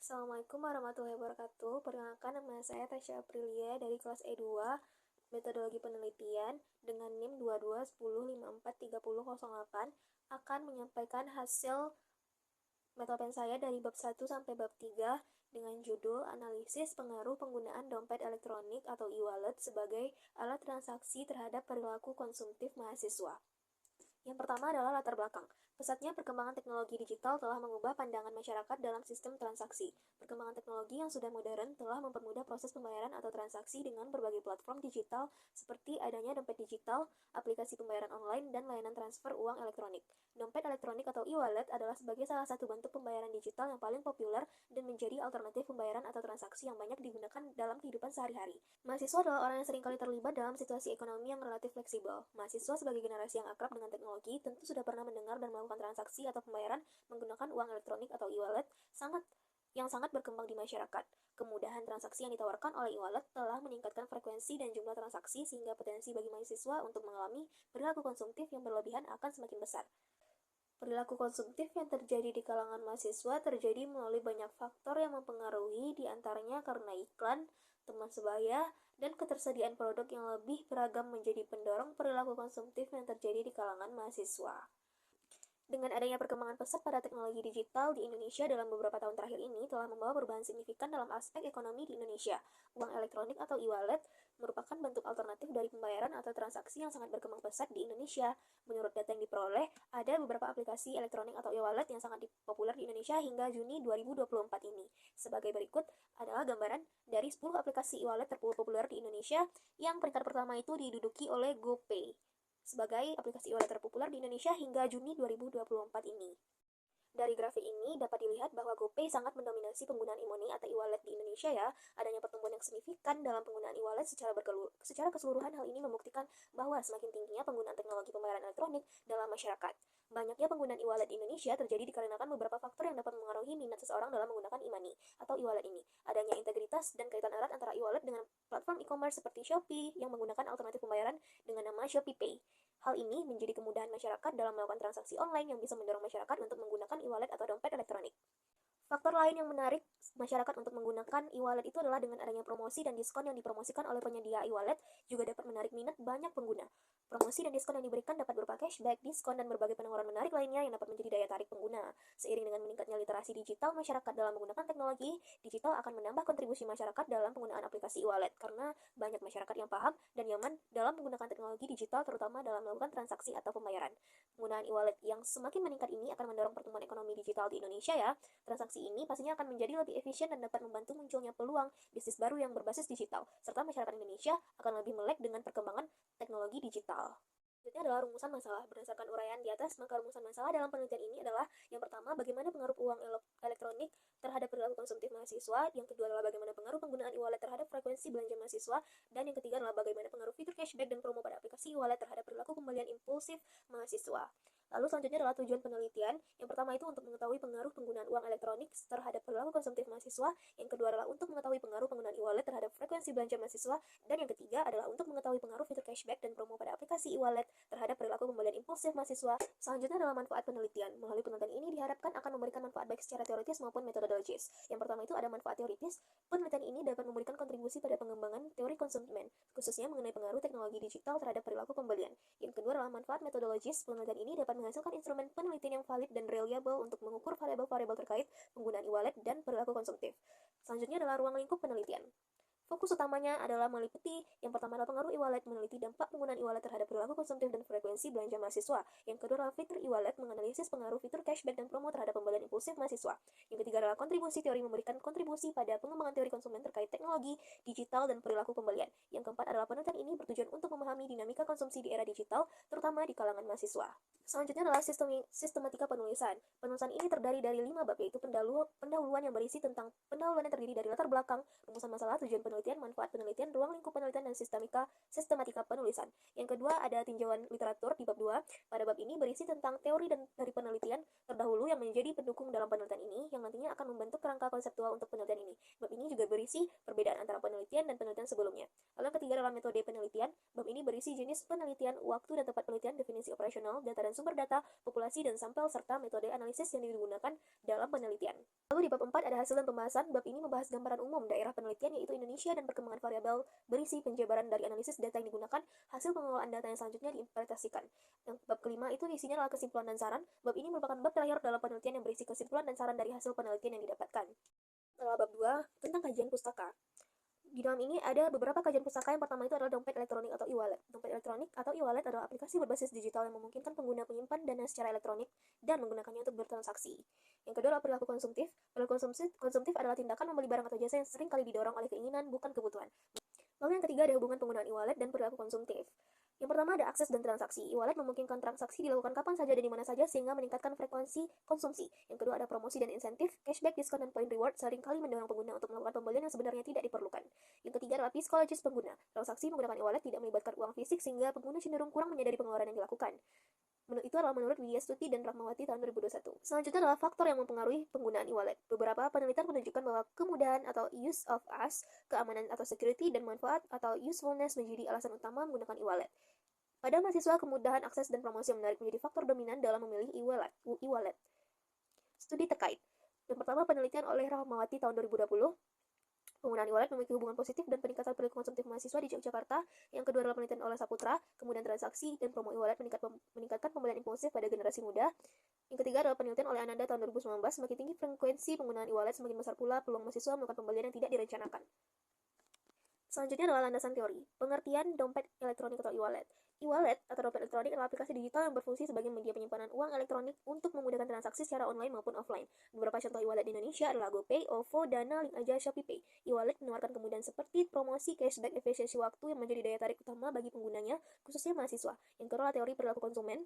Assalamualaikum warahmatullahi wabarakatuh. Perkenalkan, nama saya Tasya Aprilia dari kelas E2 Metodologi Penelitian dengan NIM 2210543008 akan menyampaikan hasil metopen saya dari bab 1 sampai bab 3 dengan judul Analisis Pengaruh Penggunaan Dompet Elektronik atau e-wallet sebagai alat transaksi terhadap perilaku konsumtif mahasiswa. Yang pertama adalah latar belakang. Pesatnya perkembangan teknologi digital telah mengubah pandangan masyarakat dalam sistem transaksi. Perkembangan teknologi yang sudah modern telah mempermudah proses pembayaran atau transaksi dengan berbagai platform digital seperti adanya dompet digital, aplikasi pembayaran online, dan layanan transfer uang elektronik. Dompet elektronik atau e-wallet adalah sebagai salah satu bentuk pembayaran digital yang paling populer dan menjadi alternatif pembayaran atau transaksi yang banyak digunakan dalam kehidupan sehari-hari. Mahasiswa adalah orang yang seringkali terlibat dalam situasi ekonomi yang relatif fleksibel. Mahasiswa sebagai generasi yang akrab dengan teknologi tentu sudah pernah mendengar dan melakukan transaksi atau pembayaran menggunakan uang elektronik atau e-wallet yang sangat berkembang di masyarakat. Kemudahan transaksi yang ditawarkan oleh e-wallet telah meningkatkan frekuensi dan jumlah transaksi sehingga potensi bagi mahasiswa untuk mengalami perilaku konsumtif yang berlebihan akan semakin besar. Perilaku konsumtif yang terjadi di kalangan mahasiswa terjadi melalui banyak faktor yang mempengaruhi, diantaranya karena iklan, teman sebaya, dan ketersediaan produk yang lebih beragam menjadi pendorong perilaku konsumtif yang terjadi di kalangan mahasiswa. Dengan adanya perkembangan pesat pada teknologi digital di Indonesia dalam beberapa tahun terakhir ini telah membawa perubahan signifikan dalam aspek ekonomi di Indonesia. Uang elektronik atau e-wallet merupakan bentuk alternatif dari pembayaran atau transaksi yang sangat berkembang pesat di Indonesia. Menurut data yang diperoleh, ada beberapa aplikasi elektronik atau e-wallet yang sangat populer di Indonesia hingga Juni 2024 ini. Sebagai berikut adalah gambaran dari 10 aplikasi e-wallet terpopuler di Indonesia yang peringkat pertama itu diduduki oleh GoPay sebagai aplikasi e-wallet terpopuler di Indonesia hingga Juni 2024 ini. Dari grafik ini dapat dilihat bahwa GoPay sangat mendominasi penggunaan e-money atau e-wallet di Indonesia ya. Adanya pertumbuhan yang signifikan dalam penggunaan e-wallet secara keseluruhan. Hal ini membuktikan bahwa semakin tingginya penggunaan teknologi pembayaran elektronik dalam masyarakat. Banyaknya penggunaan e-wallet di Indonesia terjadi dikarenakan beberapa faktor yang dapat mempengaruhi minat seseorang dalam menggunakan e-money atau e-wallet ini. Adanya integritas dan kaitan erat antara e-wallet dengan platform e-commerce seperti Shopee yang menggunakan alternatif pembayaran dengan nama ShopeePay. Hal ini menjadi kemudahan masyarakat dalam melakukan transaksi online yang bisa mendorong masyarakat untuk menggunakan e-wallet atau dompet elektronik. Faktor lain yang menarik masyarakat untuk menggunakan e-wallet itu adalah dengan adanya promosi dan diskon yang dipromosikan oleh penyedia e-wallet juga dapat menarik minat banyak pengguna. Promosi dan diskon yang diberikan dapat berupa cashback, diskon, dan berbagai penawaran menarik lainnya yang dapat menjadi daya tarik pengguna. Seiring dengan meningkatnya literasi digital masyarakat dalam menggunakan teknologi, digital akan menambah kontribusi masyarakat dalam penggunaan aplikasi e-wallet karena banyak masyarakat yang paham dan nyaman dalam menggunakan teknologi digital terutama dalam melakukan transaksi atau pembayaran. Penggunaan e-wallet yang semakin meningkat ini akan mendorong pertumbuhan ekonomi digital di Indonesia ya. Transaksi ini pastinya akan menjadi lebih efisien dan dapat membantu munculnya peluang bisnis baru yang berbasis digital, serta masyarakat Indonesia akan lebih melek dengan perkembangan teknologi digital. Selanjutnya adalah rumusan masalah. Berdasarkan uraian di atas, maka rumusan masalah dalam penelitian ini adalah yang pertama, bagaimana pengaruh uang elektronik terhadap perilaku konsumtif mahasiswa, yang kedua adalah bagaimana pengaruh penggunaan e-wallet terhadap frekuensi belanja mahasiswa, dan yang ketiga adalah bagaimana pengaruh fitur cashback dan promo pada aplikasi e-wallet terhadap perilaku pembelian impulsif mahasiswa. Lalu selanjutnya adalah tujuan penelitian. Yang pertama itu untuk mengetahui pengaruh penggunaan uang elektronik terhadap perilaku konsumtif mahasiswa. Yang kedua adalah untuk mengetahui pengaruh penggunaan e-wallet terhadap frekuensi belanja mahasiswa. Dan yang ketiga adalah untuk mengetahui pengaruh fitur cashback dan promo pada aplikasi e-wallet terhadap perilaku pembelian impulsif mahasiswa. Selanjutnya adalah manfaat penelitian. Melalui penelitian ini diharapkan akan memberikan manfaat baik secara teoritis maupun metodologis. Yang pertama itu ada manfaat teoritis. Penelitian ini dapat memberikan kontribusi pada pengembangan teori konsumen, khususnya mengenai pengaruh teknologi digital terhadap perilaku pembelian. Yang kedua adalah manfaat metodologis. Penelitian ini dapat menghasilkan instrumen penelitian yang valid dan reliable untuk mengukur variabel-variabel terkait penggunaan e-wallet dan perilaku konsumtif. Selanjutnya adalah ruang lingkup penelitian. Fokus utamanya adalah meliputi yang pertama adalah pengaruh e-wallet, meneliti dampak penggunaan e-wallet terhadap perilaku konsumtif dan frekuensi belanja mahasiswa. Yang kedua adalah fitur e-wallet, menganalisis pengaruh fitur cashback dan promo terhadap pembelian impulsif mahasiswa. Yang ketiga adalah kontribusi teori, memberikan kontribusi pada pengembangan teori konsumen terkait teknologi, digital, dan perilaku pembelian. Yang keempat adalah penelitian ini bertujuan untuk memahami dinamika konsumsi di era digital, terutama di kalangan mahasiswa. Selanjutnya adalah sistematika penulisan. Penulisan ini terdiri dari 5 bab, yaitu pendahuluan yang berisi tentang pendahuluan yang terdiri dari latar belakang, rumusan masalah, tujuan penelitian, penelitian, manfaat penelitian, ruang lingkup penelitian, dan sistematika penulisan. Yang kedua ada tinjauan literatur di bab 2. Pada bab ini berisi tentang teori dan dari penelitian terdahulu yang menjadi pendukung dalam penelitian ini, yang nantinya akan membentuk kerangka konseptual untuk penelitian ini. Bab ini juga berisi perbedaan antara penelitian dan penelitian sebelumnya. Lalu yang ketiga adalah metode penelitian. Bab ini berisi jenis penelitian, waktu dan tempat penelitian, definisi operasional, data dan sumber data, populasi dan sampel, serta metode analisis yang digunakan dalam penelitian. Lalu di bab 4 ada hasil dan pembahasan. Bab ini membahas gambaran umum daerah penelitian yaitu Indonesia dan perkembangan variabel berisi penjabaran dari analisis data yang digunakan, hasil pengelolaan data yang selanjutnya diinterpretasikan. Yang bab kelima itu isinya adalah kesimpulan dan saran. Bab ini merupakan bab terakhir dalam penelitian yang berisi kesimpulan dan saran dari hasil penelitian yang didapatkan. Bab 2 tentang kajian pustaka. Di dalam ini ada beberapa kajian pustaka. Yang pertama itu adalah dompet elektronik atau e-wallet. Dompet elektronik atau e-wallet adalah aplikasi berbasis digital yang memungkinkan pengguna menyimpan dana secara elektronik dan menggunakannya untuk bertransaksi. Yang kedua adalah perilaku konsumtif. Perilaku konsumtif adalah tindakan membeli barang atau jasa yang sering kali didorong oleh keinginan, bukan kebutuhan. Lalu yang ketiga ada hubungan penggunaan e-wallet dan perilaku konsumtif. Yang pertama ada akses dan transaksi. E-wallet memungkinkan transaksi dilakukan kapan saja dan di mana saja sehingga meningkatkan frekuensi konsumsi. Yang kedua ada promosi dan insentif, cashback, diskon, dan point reward seringkali mendorong pengguna untuk melakukan pembelian yang sebenarnya tidak diperlukan. Yang ketiga adalah psikologis pengguna. Transaksi menggunakan e-wallet tidak melibatkan uang fisik sehingga pengguna cenderung kurang menyadari pengeluaran yang dilakukan. Itu adalah menurut Widya Stuti dan Rahmawati tahun 2021. Selanjutnya adalah faktor yang mempengaruhi penggunaan e-wallet. Beberapa penelitian menunjukkan bahwa kemudahan atau use of us, keamanan atau security, dan manfaat atau usefulness menjadi alasan utama menggunakan e-wallet. Pada mahasiswa, kemudahan akses dan promosi yang menarik menjadi faktor dominan dalam memilih e-wallet. Studi terkait. Yang pertama, penelitian oleh Rahmawati tahun 2020. Penggunaan e-wallet memiliki hubungan positif dan peningkatan perilaku konsumtif mahasiswa di Yogyakarta. Yang kedua adalah penelitian oleh Saputra, kemudian transaksi dan promo e-wallet meningkatkan pembelian impulsif pada generasi muda. Yang ketiga adalah penelitian oleh Ananda tahun 2019, semakin tinggi frekuensi penggunaan e-wallet, semakin besar pula peluang mahasiswa melakukan pembelian yang tidak direncanakan. Selanjutnya adalah landasan teori. Pengertian dompet elektronik atau e-wallet. E-wallet atau dompet elektronik adalah aplikasi digital yang berfungsi sebagai media penyimpanan uang elektronik untuk memudahkan transaksi secara online maupun offline. Beberapa contoh e-wallet di Indonesia adalah GoPay, OVO, Dana, Link Aja, ShopeePay. E-wallet menawarkan kemudahan seperti promosi, cashback, efisiensi waktu yang menjadi daya tarik utama bagi penggunanya, khususnya mahasiswa. Yang kedua adalah teori perilaku konsumen.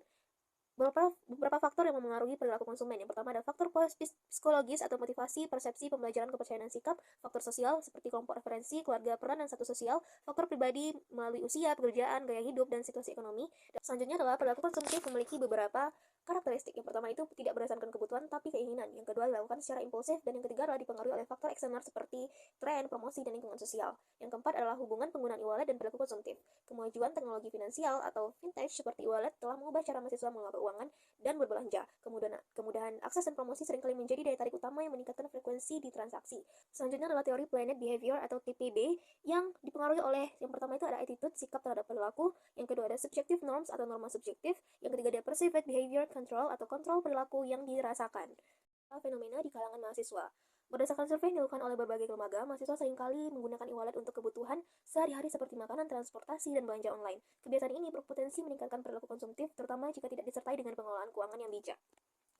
Beberapa faktor yang memengaruhi perilaku konsumen. Yang pertama ada faktor psikologis atau motivasi, persepsi, pembelajaran, kepercayaan, dan sikap. Faktor sosial seperti kelompok referensi, keluarga, peran, dan status sosial. Faktor pribadi melalui usia, pekerjaan, gaya hidup, dan situasi ekonomi. Dan selanjutnya adalah perilaku konsumtif memiliki beberapa karakteristik. Yang pertama itu tidak berdasarkan kebutuhan tapi keinginan. Yang kedua dilakukan secara impulsif. Dan yang ketiga adalah dipengaruhi oleh faktor eksternal seperti tren, promosi, dan lingkungan sosial. Yang keempat adalah hubungan penggunaan e-wallet dan perilaku konsumtif. Kemajuan teknologi finansial atau vintage seperti e-wallet telah mengubah cara mahasiswa mengelola keuangan dan berbelanja. Kemudahan akses dan promosi seringkali menjadi daya tarik utama yang meningkatkan frekuensi di transaksi. Selanjutnya adalah teori Planet Behavior atau TPB yang dipengaruhi oleh yang pertama itu ada attitude, sikap terhadap perilaku. Yang kedua ada subjective norms atau norma subjektif. Yang ketiga ada perceived behavior control atau kontrol perilaku yang dirasakan. Fenomena di kalangan mahasiswa. Berdasarkan survei yang dilakukan oleh berbagai lembaga, mahasiswa seringkali menggunakan e-wallet untuk kebutuhan sehari-hari seperti makanan, transportasi, dan belanja online. Kebiasaan ini berpotensi meningkatkan perilaku konsumtif, terutama jika tidak disertai dengan pengelolaan keuangan yang bijak.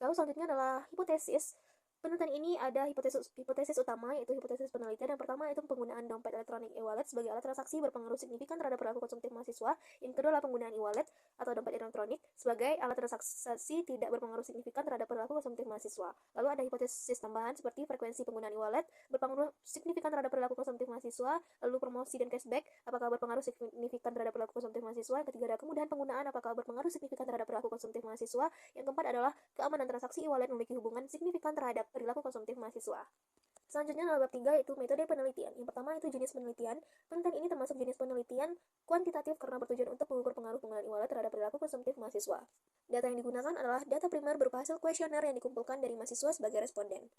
Lalu selanjutnya adalah hipotesis. Penelitian ini ada hipotesis utama, yaitu hipotesis penelitian. Yang pertama itu penggunaan dompet elektronik e-wallet sebagai alat transaksi berpengaruh signifikan terhadap perilaku konsumtif mahasiswa. Yang kedua adalah penggunaan e-wallet atau dompet elektronik sebagai alat transaksi tidak berpengaruh signifikan terhadap perilaku konsumtif mahasiswa. Lalu ada hipotesis tambahan seperti frekuensi penggunaan e-wallet berpengaruh signifikan terhadap perilaku konsumtif mahasiswa. Lalu promosi dan cashback apakah berpengaruh signifikan terhadap perilaku konsumtif mahasiswa. Yang ketiga adalah kemudahan penggunaan apakah berpengaruh signifikan terhadap perilaku konsumtif mahasiswa. Yang keempat adalah keamanan transaksi e-wallet memiliki hubungan signifikan terhadap perilaku konsumtif mahasiswa. Selanjutnya adalah bab 3 yaitu metode penelitian. Yang pertama itu jenis penelitian. Penelitian ini termasuk jenis penelitian kuantitatif karena bertujuan untuk mengukur pengaruh penggunaan e-wallet terhadap perilaku konsumtif mahasiswa. Data yang digunakan adalah data primer berupa hasil kuesioner yang dikumpulkan dari mahasiswa sebagai responden.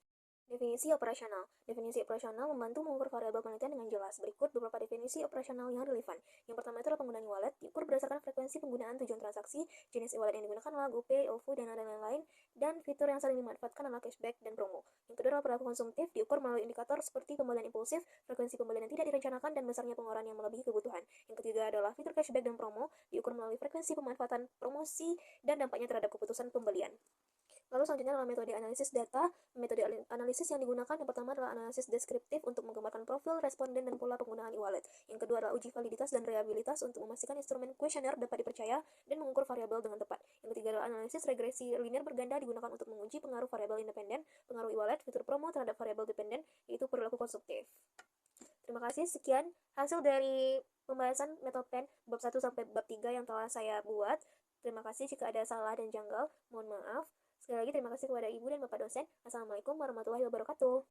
Definisi operasional. Definisi operasional membantu mengukur variabel penelitian dengan jelas. Berikut beberapa definisi operasional yang relevan. Yang pertama itu adalah penggunaan e-wallet, diukur berdasarkan frekuensi penggunaan tujuan transaksi, jenis e-wallet yang digunakan adalah GoPay, OVO, Dana, dan lain-lain, dan fitur yang sering dimanfaatkan adalah cashback dan promo. Yang kedua adalah perilaku konsumtif, diukur melalui indikator seperti pembelian impulsif, frekuensi pembelian yang tidak direncanakan, dan besarnya pengeluaran yang melebihi kebutuhan. Yang ketiga adalah fitur cashback dan promo, diukur melalui frekuensi pemanfaatan promosi dan dampaknya terhadap keputusan pembelian. Lalu selanjutnya adalah metode analisis data. Metode analisis yang digunakan yang pertama adalah analisis deskriptif untuk menggambarkan profil responden dan pola penggunaan e-wallet. Yang kedua adalah uji validitas dan reliabilitas untuk memastikan instrumen kuesioner dapat dipercaya dan mengukur variabel dengan tepat. Yang ketiga adalah analisis regresi linear berganda digunakan untuk menguji pengaruh variabel independen, pengaruh e-wallet, fitur promo terhadap variabel dependen, yaitu perilaku konsumtif. Terima kasih, sekian hasil dari pembahasan Metopen bab 1 sampai bab 3 yang telah saya buat. Terima kasih jika ada salah dan janggal, mohon maaf. Sekali lagi terima kasih kepada Ibu dan Bapak dosen. Assalamualaikum warahmatullahi wabarakatuh.